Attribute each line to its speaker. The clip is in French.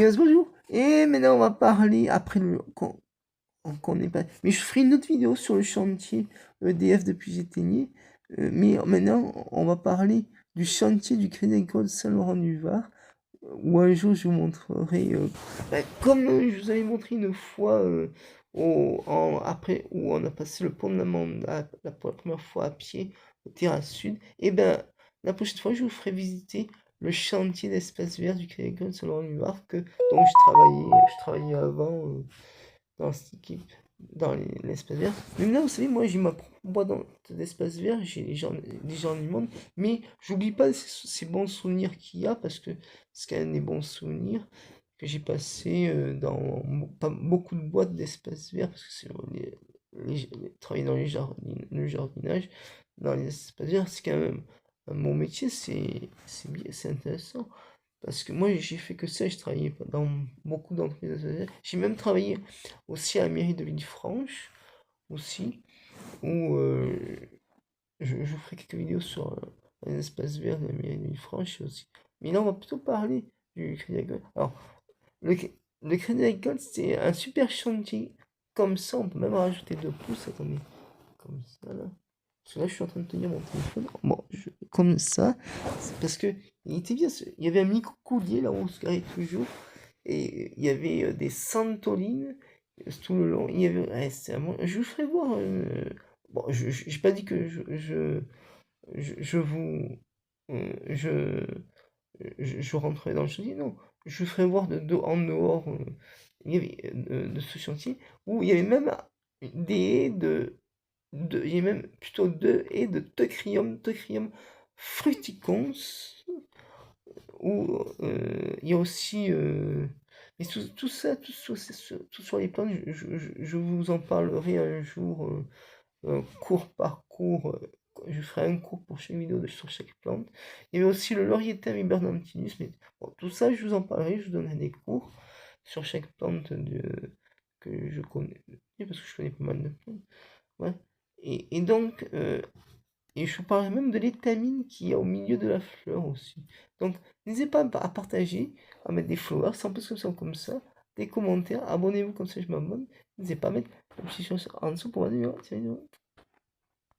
Speaker 1: Oui, bonjour. Et maintenant, on va parler après qu'on n'est pas. Mais je ferai une autre vidéo sur le chantier EDF depuis Gétigné. Mais maintenant, on va parler du chantier du Crédit Agricole Saint-Laurent-du-Var. Où un jour, je vous montrerai, comme je vous avais montré une fois, après, où on a passé le pont de la Manda, pour la première fois à pied, au Terrasse Sud. Et ben, la prochaine fois, je vous ferai visiter le chantier d'espace vert du Crédit Agricole Saint-Laurent-du-Var, dont je travaillais avant dans cette équipe, dans l'espace vert. Mais là, vous savez, moi, j'ai ma propre boîte d'espace vert, j'ai les gens du monde, mais j'oublie pas ces bons souvenirs qu'il y a, parce que c'est quand même des bons souvenirs que j'ai passés dans pas beaucoup de boîtes d'espace vert, parce que c'est travailler dans le jardinage, dans les espaces verts, c'est quand même un bon métier, c'est intéressant. Parce que moi, j'ai fait que ça, je travaillais dans beaucoup d'entreprises associatives. J'ai même travaillé aussi à la mairie de Villefranche, aussi, où je ferai quelques vidéos sur les espaces verts de la mairie de Villefranche aussi. Mais là, on va plutôt parler du Crédit Agricole. Alors, le, le Crédit Agricole, c'est un super chantier. Comme ça, on peut même rajouter 2 pouces. Attendez, comme ça, là. Parce que là, je suis en train de tenir mon téléphone. Bon, comme ça. C'est parce que il était bien. Il y avait un micro-coulier là où on se garait toujours. Et il y avait des santolines tout le long. Il y avait, ouais, je vous ferai voir. Bon, j'ai pas dit que je vous. Je rentrerai dans le chantier. Non, je vous ferai voir en dehors il y avait, de ce chantier où il y avait même des haies il y a même plutôt 2 haies de Teucrium fruticons, où il y a aussi, mais tout ça, tout sur les plantes, je vous en parlerai un jour, cours par cours, je ferai un cours pour chaque vidéo sur chaque plante. Il y avait aussi le Lauriethum hibernantinus, mais bon, tout ça, je vous en parlerai, je vous donnerai des cours sur chaque plante que je connais, parce que je connais pas mal de plantes. Ouais. Et donc, et je vous parlerai même de l'étamine qui est au milieu de la fleur aussi. Donc, n'hésitez pas à partager, à mettre des followers, sans plus que ça comme ça, des commentaires, abonnez-vous comme ça je m'abonne. N'hésitez pas à mettre la petite chose en dessous pour voir des vidéos.